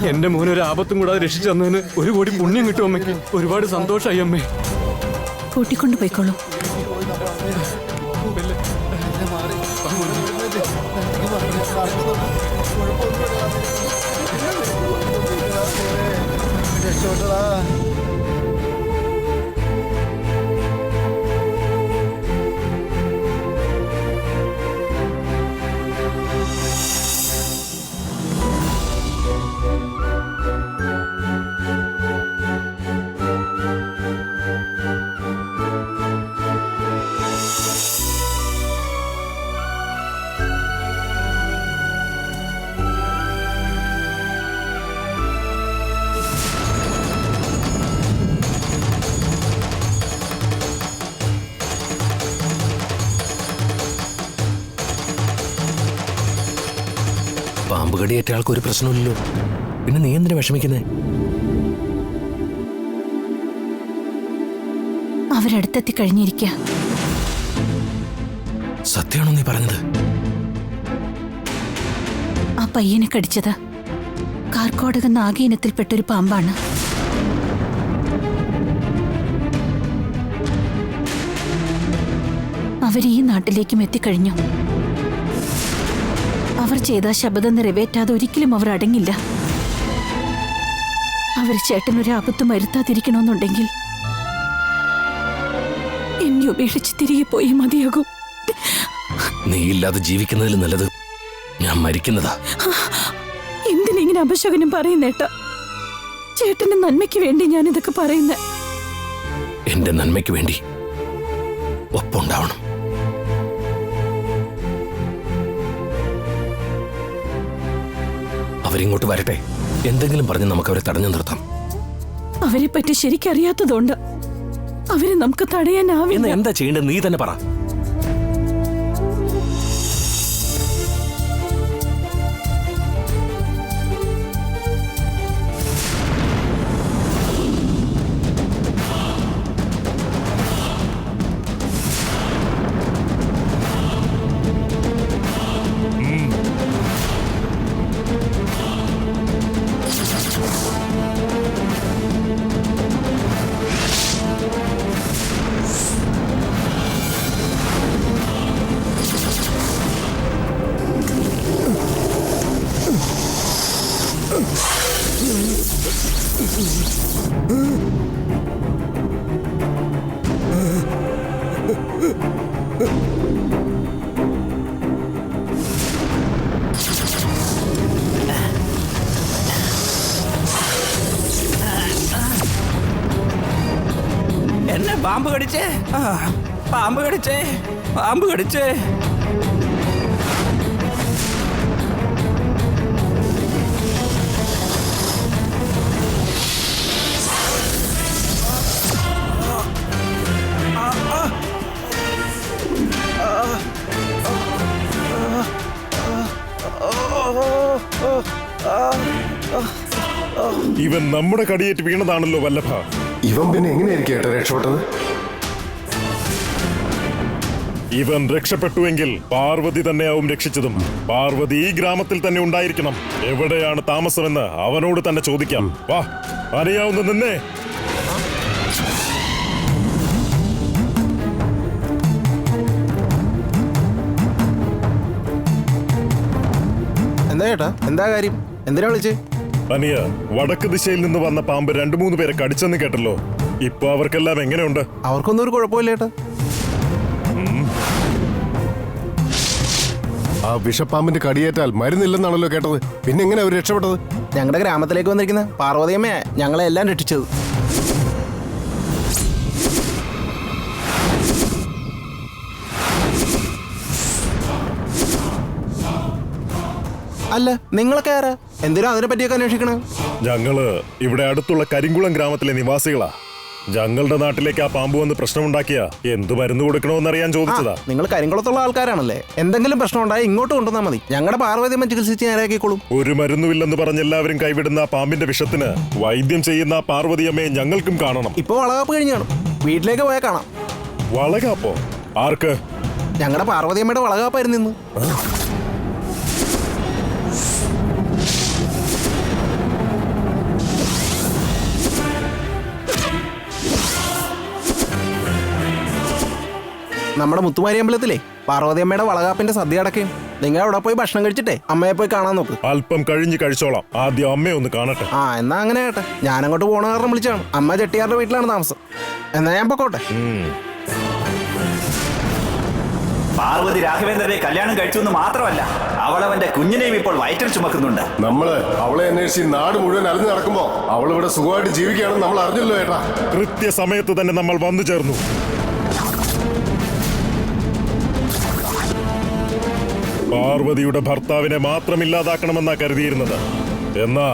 എന്റെ മോനെ ഒരു ആപത്തും കൂടാതെ രക്ഷിച്ചു തന്നതിന് 1 കോടി പുണ്യം കിട്ടും അമ്മയ്ക്ക്. ഒരുപാട് സന്തോഷമായി അമ്മേ. കൂട്ടിക്കൊണ്ടു പോയിക്കോളൂ. പാമ്പ് കടിയേറ്റ ആൾക്ക് ഒരു പ്രശ്നമില്ലല്ലോ, പിന്നെ നീ എന്തിനാ വിഷമിക്കുന്നേ? അവരടുത്തെത്തി കഴിഞ്ഞിരിക്ക. സത്യമാണോ നീ പറഞ്ഞത്? ആ പയ്യനെ കടിച്ചത് കാർക്കോടകം നാഗീനത്തിൽപ്പെട്ടൊരു പാമ്പാണ്. അവർ ഈ നാട്ടിലേക്കും എത്തിക്കഴിഞ്ഞു. അവർ ചെയ്ത ശബ്ദം നിറവേറ്റാതെ ഒരിക്കലും അവർ അടങ്ങില്ല. അവർ ചേട്ടനൊരു ആപത്തും വരുത്താതിരിക്കണമെന്നുണ്ടെങ്കിൽ എന്നെ ഉപേക്ഷിച്ച് തിരികെ പോയി മതിയാകും. നീ ഇല്ലാതെ ജീവിക്കുന്നതിൽ നല്ലത് ഞാൻ മരിക്കുന്നതാ. എന്തിനിങ്ങനെ അപശകനം പറയുന്നേട്ട? ചേട്ടന്റെ നന്മയ്ക്ക് വേണ്ടി ഞാൻ ഇതൊക്കെ പറയുന്നേ. എന്റെ നന്മയ്ക്ക് വേണ്ടി ഒപ്പുണ്ടാവണം. അവരിങ്ങോട്ട് വരട്ടെ, എന്തെങ്കിലും പറഞ്ഞ് നമുക്ക് അവരെ തടഞ്ഞു നിർത്താം. അവരെ പറ്റി ശരിക്കറിയാത്തതുകൊണ്ട് അവരെ നമുക്ക് തടയാനാവില്ല. എന്താ ചെയ്യേണ്ടത് നീ തന്നെ പറ. എന്നെ പാമ്പ് കടിച്ചേ, പാമ്പ് കടിച്ചേ, പാമ്പ് കടിച്ചേ. ഇവൻ നമ്മുടെ കടിയേറ്റ് വീണതാണല്ലോ വല്ലഭ. ഇവൻ പിന്നെ എങ്ങനെയായിരിക്കും ഏട്ടാ രക്ഷപ്പെട്ടത്? ഇവൻ രക്ഷപ്പെട്ടുവെങ്കിൽ പാർവതി തന്നെയാവും രക്ഷിച്ചതും. പാർവതി ഈ ഗ്രാമത്തിൽ തന്നെ ഉണ്ടായിരിക്കണം. എവിടെയാണ് താമസമെന്ന് അവനോട് തന്നെ ചോദിക്കാം. വാ, അറിയാവുന്ന നിന്നെ. എന്താ ചേട്ടാ, എന്താ കാര്യം? എന്തിനാ വിളിച്ചേ? അനിയ, വടക്ക് ദിശയിൽ നിന്ന് വന്ന പാമ്പ് 2-3 പേരെ കടിച്ചെന്ന് കേട്ടല്ലോ. ഇപ്പൊ അവർക്കെല്ലാം എങ്ങനെയുണ്ട്? അവർക്കൊന്നും ഒരു കുഴപ്പമില്ല ചേട്ടാ. ആ വിഷപ്പാമ്പിന്റെ കടിയേറ്റാൽ മരുന്നില്ലെന്നാണല്ലോ കേട്ടത്. പിന്നെ എങ്ങനെ അവർ രക്ഷപ്പെട്ടത്? ഞങ്ങളുടെ ഗ്രാമത്തിലേക്ക് വന്നിരിക്കുന്ന പാർവതിയമ്മയെ ഞങ്ങളെ എല്ലാം രക്ഷിച്ചത്. അല്ല, നിങ്ങളൊക്കെ ആരാ? എന്തിനാ അതിനെ പറ്റിയൊക്കെ അന്വേഷിക്കണേ? ഞങ്ങള് ഇവിടെ അടുത്തുള്ള കരിങ്കുളം ഗ്രാമത്തിലെ നിവാസികളാ. ഞങ്ങളുടെ നാട്ടിലേക്ക് ആ പാമ്പ് വന്ന് പ്രശ്നമുണ്ടാക്കിയ എന്ത് മരുന്ന് കൊടുക്കണമെന്നറിയാൻ ചോദിച്ചതാ. നിങ്ങൾ കരിങ്കുളത്തുള്ള ആൾക്കാരാണല്ലേ? എന്തെങ്കിലും പ്രശ്നം ഉണ്ടായി ഇങ്ങോട്ട് കൊണ്ടുവന്നാൽ മതി. ഞങ്ങളുടെ പാർവതിയമ്മ ചികിത്സിച്ച് നേരാക്കിക്കോളും. ഒരു മരുന്നുമില്ലെന്ന് പറഞ്ഞ് എല്ലാവരും കൈവിടുന്ന ആ പാമ്പിന്റെ വിഷത്തിന് വൈദ്യം ചെയ്യുന്ന ആ പാർവതിയമ്മയെ ഞങ്ങൾക്കും കാണണം. ഇപ്പൊ വളകാപ്പ് കഴിഞ്ഞാണ്. വീട്ടിലേക്ക് പോയാൽ കാണാം. വളകാപ്പോ? ആർക്ക്? ഞങ്ങളുടെ പാർവതിയമ്മയുടെ വളകാപ്പായിരുന്നു ഇന്ന്. നമ്മുടെ മുത്തുമാരി അമ്പലത്തിലെ പാർവതി അമ്മയുടെ വളകാപ്പിന്റെ സദ്യ അടക്കുകയും. നിങ്ങൾ അവിടെ പോയി ഭക്ഷണം കഴിച്ചിട്ടേ അമ്മയെ പോയി കാണാൻ നോക്ക്. അല്പം കഴിഞ്ഞ് കഴിച്ചോളാം. ആദ്യം അമ്മയെ ഒന്ന് കാണട്ടെ. ആ എന്നാ അങ്ങനെ കേട്ടെ. ഞാനങ്ങോട്ട് പോണ കാരണം വിളിച്ചാണ്. അമ്മ ചെട്ടിയാരുടെ വീട്ടിലാണ് താമസം. എന്നാ ഞാൻ പൊക്കോട്ടെ. പാർവതി രാഘവേന്ദ്രനെ കല്യാണം കഴിച്ചു എന്ന് മാത്രമല്ല, അവളവന്റെ കുഞ്ഞിനെയും ഇപ്പോൾ വയറ്റിൽ ചുമക്കുന്നുണ്ട്. നമ്മള് അവളെ അന്വേഷിച്ച് നാട് മുഴുവൻ അലഞ്ഞു നടക്കുമ്പോ അവളിവിടെ സുഖമായിട്ട് ജീവിക്കുകയാണെന്ന് നമ്മൾ അറിഞ്ഞല്ലോ ഏട്ടാ. കൃത്യസമയത്ത് തന്നെ നമ്മൾ വന്നു ചേർന്നു. പാർവതിയുടെ ഭർത്താവിനെ മാത്രം ഇല്ലാതാക്കണമെന്നാ കരുതിയിരുന്നത്. എന്നാ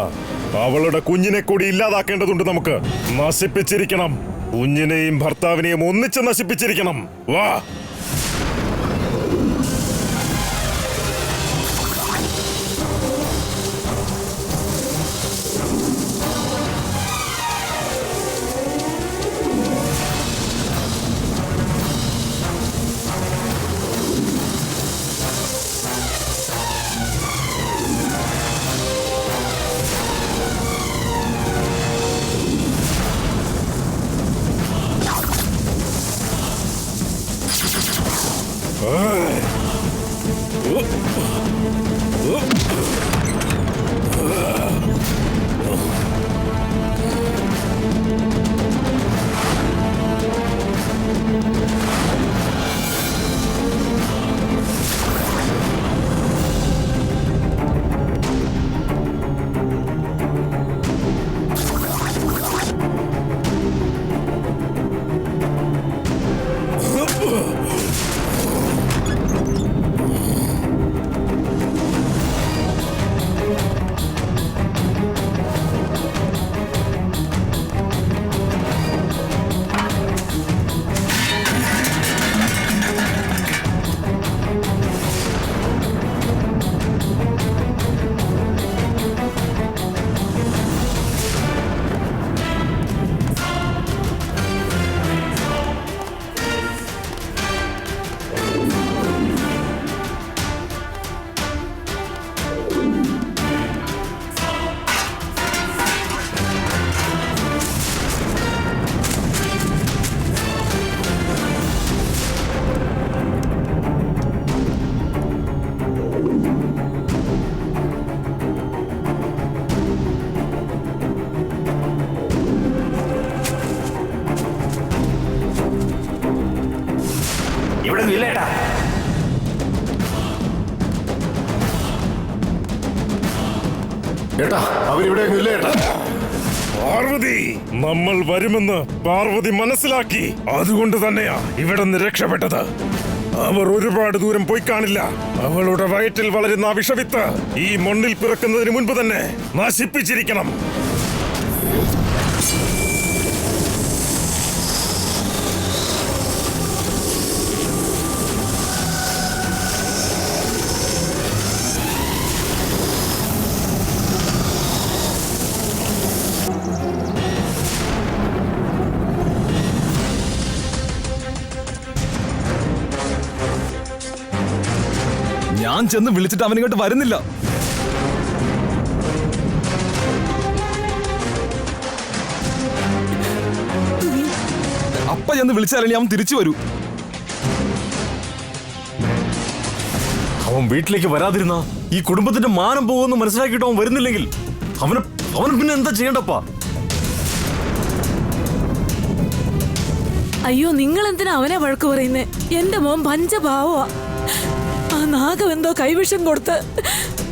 അവളുടെ കുഞ്ഞിനെ കൂടി ഇല്ലാതാക്കേണ്ടതുണ്ട്. നമുക്ക് നശിപ്പിച്ചിരിക്കണം. കുഞ്ഞിനെയും ഭർത്താവിനെയും ഒന്നിച്ച് നശിപ്പിച്ചിരിക്കണം. വാ. ഇവിടെ നില്ലേട്ടാ. ഏട്ടാ അവരിവിടെ ഇല്ല ഏട്ടാ. പാർവതി, നമ്മൾ വരുമെന്ന് പാർവതി മനസ്സിലാക്കി. അതുകൊണ്ട് തന്നെയാ ഇവിടെ നിന്ന് രക്ഷപ്പെട്ടത്. അവർ ഒരുപാട് ദൂരം പോയി കാണില്ല. അവളുടെ വയറ്റിൽ വളരുന്ന ആ വിഷവിത്ത് ഈ മണ്ണിൽ പിറക്കുന്നതിന് മുൻപ് തന്നെ നശിപ്പിച്ചിരിക്കണം. ഞാൻ ചെന്ന് വിളിച്ചിട്ട് അവനിങ്ങോട്ട് വരുന്നില്ല. അപ്പ ചെന്ന് വിളിച്ചാലേ അവൻ തിരിച്ചു വരൂ. അവൻ വീട്ടിലേക്ക് വരാതിരുന്ന ഈ കുടുംബത്തിന്റെ മാനം പോകുമെന്ന് മനസ്സിലാക്കിയിട്ട് അവൻ വരുന്നില്ലെങ്കിൽ അവന് പിന്നെ എന്താ ചെയ്യണ്ടപ്പാ? അയ്യോ, നിങ്ങൾ എന്തിനാ അവനെ വഴക്ക് പറയുന്നേ? എന്റെ മോൻ പഞ്ചഭാവമാ. ആ നാഗം എന്തോ കൈവിഷം കൊടുത്ത്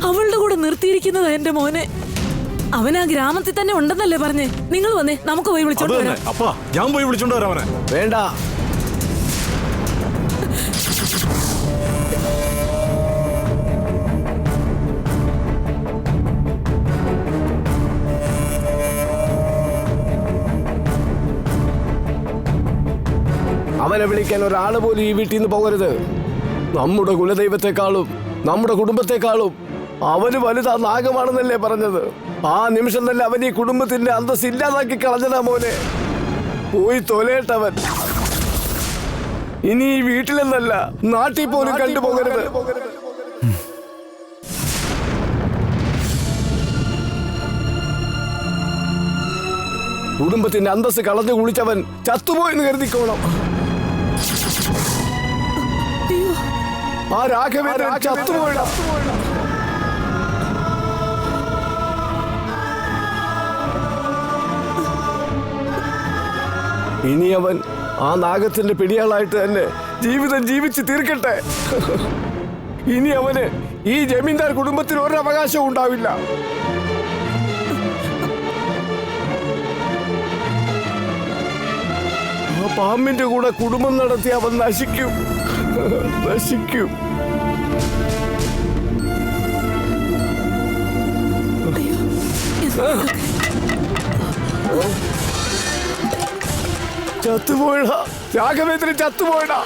അവളുടെ കൂടെ നിർത്തിയിരിക്കുന്നതാ എന്റെ മോനെ. അവൻ ആ ഗ്രാമത്തിൽ തന്നെ ഉണ്ടെന്നല്ലേ പറഞ്ഞേ? നിങ്ങൾ വന്നേ, നമുക്ക് പോയി വിളിച്ചോണ്ട് വരാം. അപ്പാ, ഞാൻ പോയി വിളിച്ചോണ്ട് വരാം അവനെ. വേണ്ട, അവനെ വിളിക്കാൻ ഒരാൾ പോലും ഈ വീട്ടിൽ നിന്ന് പോകരുത്. നമ്മുടെ കുലദൈവത്തെക്കാളും നമ്മുടെ കുടുംബത്തെക്കാളും അവന് വലുതാ നാഗമാണെന്നല്ലേ പറഞ്ഞത്? ആ നിമിഷം തന്നെ അവൻ ഈ കുടുംബത്തിന്റെ അന്തസ് ഇല്ലാതാക്കി കളഞ്ഞതാ മോനെ. പോയി തൊലയിട്ടവൻ. ഇനി ഈ വീട്ടിലെന്നല്ല നാട്ടിൽ പോലും കണ്ടുപോകരുത്. കുടുംബത്തിന്റെ അന്തസ് കളഞ്ഞു കുളിച്ചവൻ ചത്തുപോയെന്ന് കരുതിക്കോണം. ആ രാഘവേന്ദ്രൻ ചത്തുപോയടാ. ഇനി അവൻ ആ നാഗത്തിന്റെ പിടിയാളായിട്ട് തന്നെ ജീവിതം ജീവിച്ച് തീർക്കട്ടെ. ഇനി അവന് ഈ ജമീന്ദാർ കുടുംബത്തിന് ഒരു അവകാശവും ഉണ്ടാവില്ല. ആ പാമ്പിന്റെ കൂടെ കുടുംബം നടത്തി അവൻ നശിക്കും, നശിക്കും. ചത്തുപോയടാ, രാഘവേന്ദ്രൻ ചത്തുപോയടാ.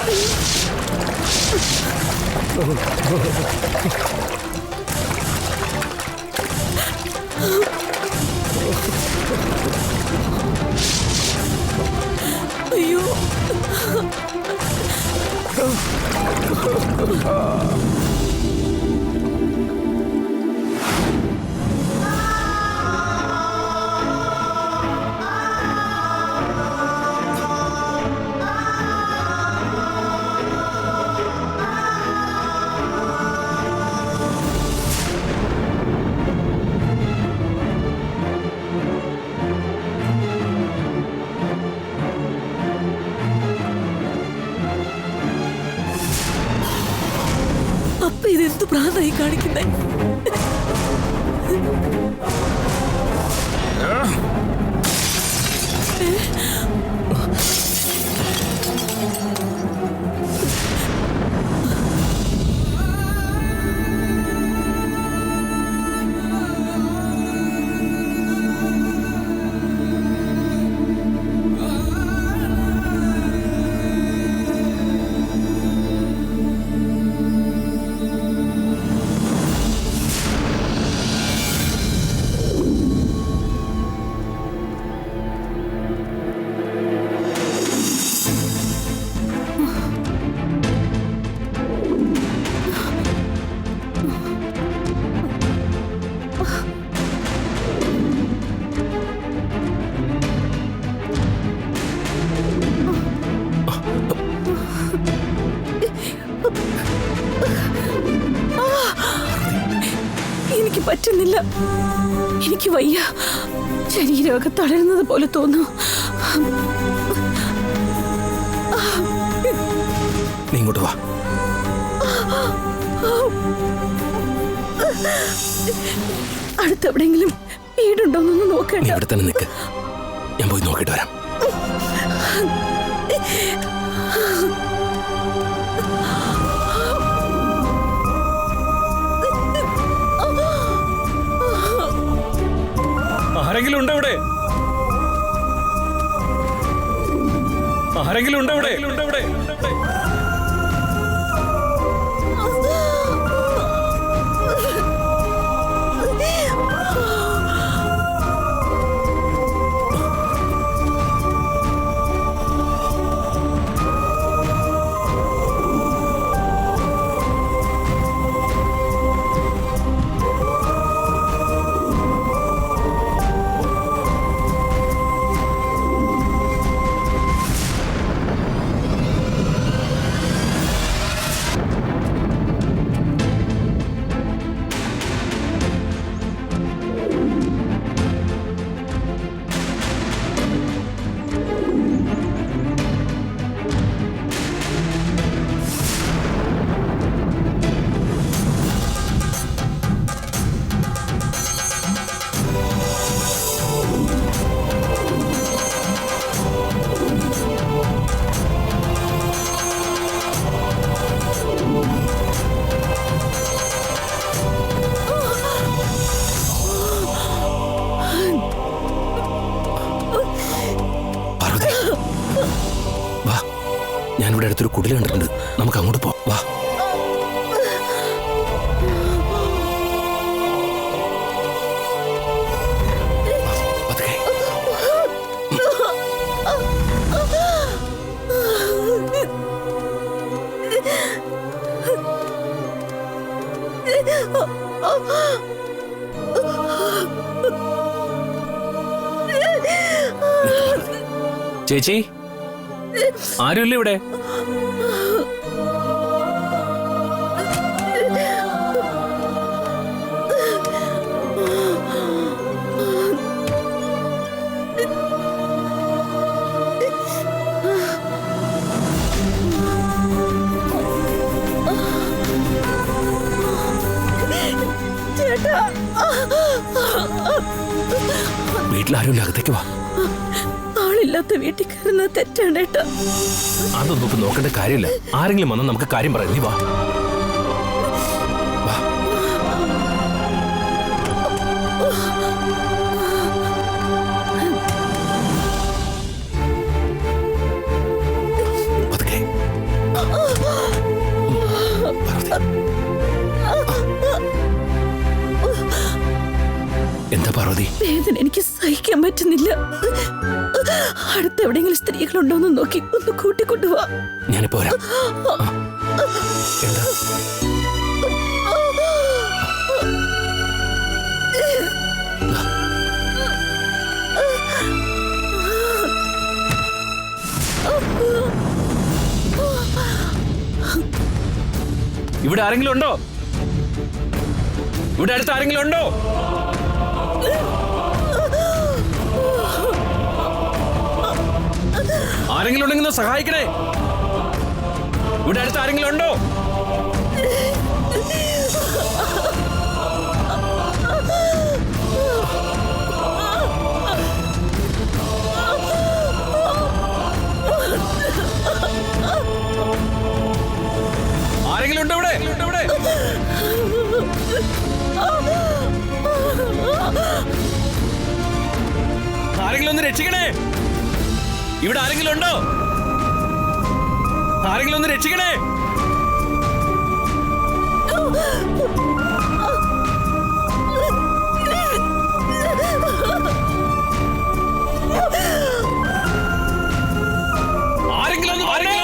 അയ്യോ, അപ്പ ഇതെന്ത് പ്രാന്തായി കാണിക്കുന്നേ? എനിക്ക് പറ്റുന്നില്ല, എനിക്ക് വയ്യ. ശരീരമൊക്കെ തളരുന്നത് പോലെ തോന്നുന്നു. നീ ഇങ്ങോട്ട് വാ. അടുത്തെവിടെങ്കിലും വീടുണ്ടോന്നൊന്ന് നീ നോക്കണ്ട. ഇവിടെ തന്നെ നിൽക്ക്, ഞാൻ പോയി നോക്കിയിട്ട് വരാം. ആരെങ്കിലും ഉണ്ടോ ഇവിടെ? ആരെങ്കിലും ഉണ്ടോ ഇവിടെ? ഞാനിവിടെ അടുത്തൊരു കുടിൽ കണ്ടിട്ടുണ്ട്, നമുക്ക് അങ്ങോട്ട് പോവാം. വാ. ചേച്ചി, ആരുമില്ല ഇവിടെ? വീട്ടിലാരും അകത്തേക്ക് വാ. ആളില്ലാത്ത വീട്ടിൽ കയറുന്നത് തെറ്റാണ് ഏട്ടാ. അതൊന്നും ഇപ്പൊ നോക്കേണ്ട കാര്യമില്ല. ആരെങ്കിലും വന്നാൽ നമുക്ക് കാര്യം പറയാം. നീ വാ. എന്താ പാർവതി? വേദന എനിക്ക് സഹിക്കാൻ പറ്റുന്നില്ല. അടുത്ത് എവിടെയെങ്കിലും സ്ത്രീകളുണ്ടോന്ന് നോക്കി ഒന്ന് കൂട്ടിക്കൊണ്ടുപോവാ. ഞാനിപ്പോ വരാം. എന്താ? ഇവിടെ ആരെങ്കിലും ഉണ്ടോ? ഇവിടെ അടുത്ത് ആരെങ്കിലും ഉണ്ടോ? ആരെങ്കിലും ഉണ്ടെങ്കിൽ സഹായിക്കണേ. ഇവിടെ അടുത്ത് ആരെങ്കിലും ഉണ്ടോ? ആരെങ്കിലും ഉണ്ടോ ഇവിടെ? ആരെങ്കിലും ഒന്ന് രക്ഷിക്കണേ. ഇവിടെ ആരെങ്കിലും ഉണ്ടോ? ആരെങ്കിലും ഒന്ന് രക്ഷിക്കണേ. ആരെങ്കിലും ഒന്ന് വരണേ.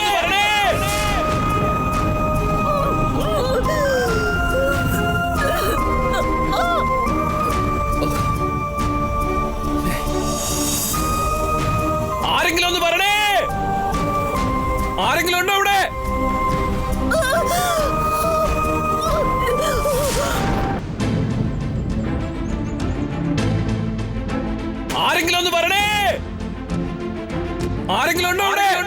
ആരെങ്കിലും ഒന്ന് വരണേ. ആരെങ്കിലും ഉണ്ടോ ഇവിടെ? ആരെങ്കിലും ഒന്ന് വരണേ. ആരെങ്കിലും ഉണ്ടോ ഇവിടെ?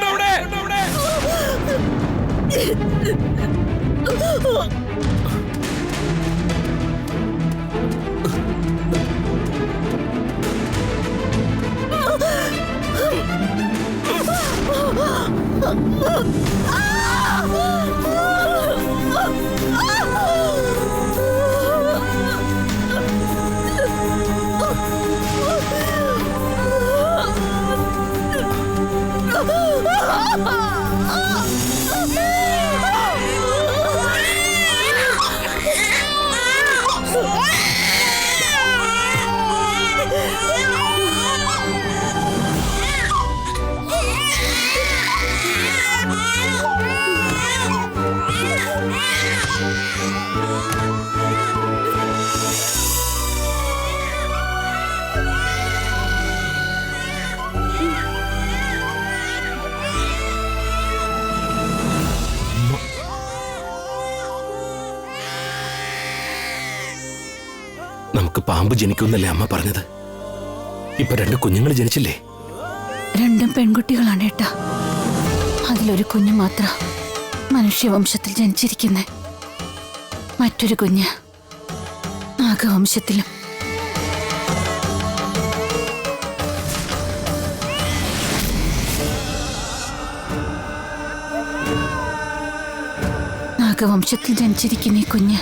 നമുക്ക് പാമ്പ് ജനിക്കുന്നല്ലേ അമ്മ പറഞ്ഞത്? ഇപ്പൊ 2 കുഞ്ഞുങ്ങൾ ജനിച്ചില്ലേ? 2 പെൺകുട്ടികളാണ് ഏട്ടാ. അതിലൊരു കുഞ്ഞ് മാത്രം മനുഷ്യവംശത്തിൽ ജനിച്ചിരിക്കുന്നേ. മറ്റൊരു കുഞ്ഞ് നാഗവംശത്തിലും. നാഗവംശത്തിൽ ജനിച്ചിരിക്കുന്ന ഈ കുഞ്ഞ്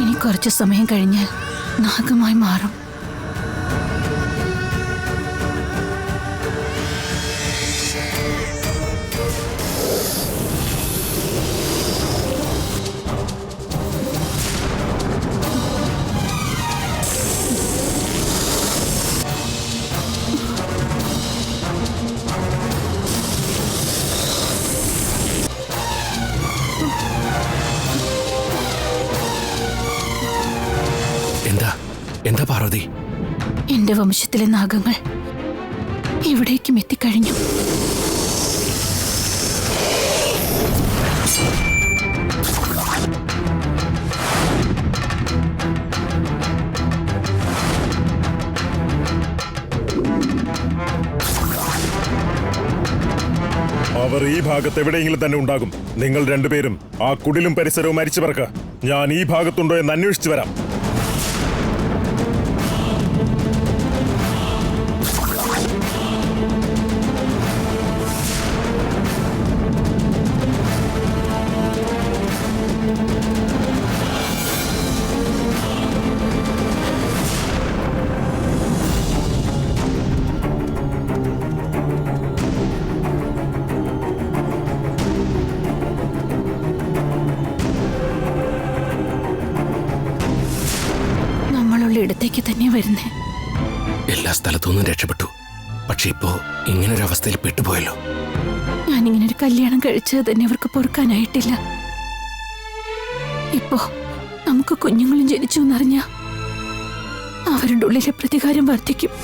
ഇനി കുറച്ചു സമയം കഴിഞ്ഞ് നാഗമായി മാറും. എന്താ പാർവതി? എന്റെ വംശത്തിലെ നാഗങ്ങൾ ഇവിടേക്കും എത്തിക്കഴിഞ്ഞു. അവർ ഈ ഭാഗത്ത് എവിടെയെങ്കിലും തന്നെ ഉണ്ടാകും. നിങ്ങൾ 2 പേരും ആ കുടിലും പരിസരവും അരിച്ചു പറക്ക. ഞാൻ ഈ ഭാഗത്തുണ്ടോ എന്ന് അന്വേഷിച്ചു വരാം. അടുത്തേക്ക് തന്നെ വരുന്നേ. എല്ലാ സ്ഥലത്തുനിന്നും രക്ഷപ്പെട്ടു. പക്ഷെ ഇപ്പോ ഇങ്ങനൊരവസ്ഥയിൽ പെട്ടുപോയല്ലോ. ഞാനിങ്ങനൊരു കല്യാണം കഴിച്ചത് തന്നെ അവർക്ക് പൊറുക്കാനായിട്ടില്ല. ഇപ്പോ നമുക്ക് കുഞ്ഞുങ്ങളും ജനിച്ചു എന്നറിഞ്ഞ അവരുടെ ഉള്ളിലെ പ്രതികാരം വർദ്ധിക്കും.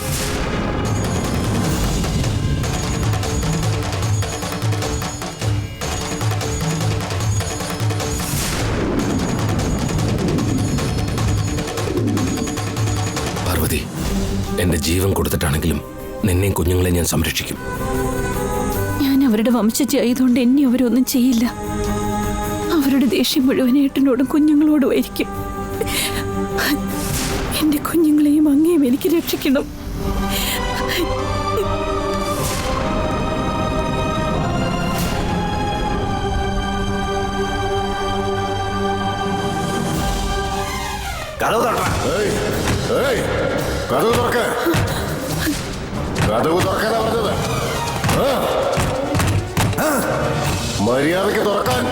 പാർവതി, എന്റെ ജീവൻ കൊടുത്തിട്ടാണെങ്കിലും നിന്നെയും കുഞ്ഞുങ്ങളെ ഞാൻ സംരക്ഷിക്കും. ഞാൻ അവരുടെ വംശജ ആയതുകൊണ്ട് എന്നെ അവരൊന്നും ചെയ്യില്ല. അവരുടെ ദേഷ്യം മുഴുവൻ ഏട്ടനോടും കുഞ്ഞുങ്ങളോടും ആയിരിക്കും. എന്റെ കുഞ്ഞുങ്ങളെയും അങ്ങേയും എനിക്ക് രക്ഷിക്കണം. കഥവ് തുറക്കണം. ഏയ്, കതവ് തുറക്ക. കതവ് തുറക്കാനാ പറഞ്ഞത്. മര്യാദക്ക് തുറക്കാൻ.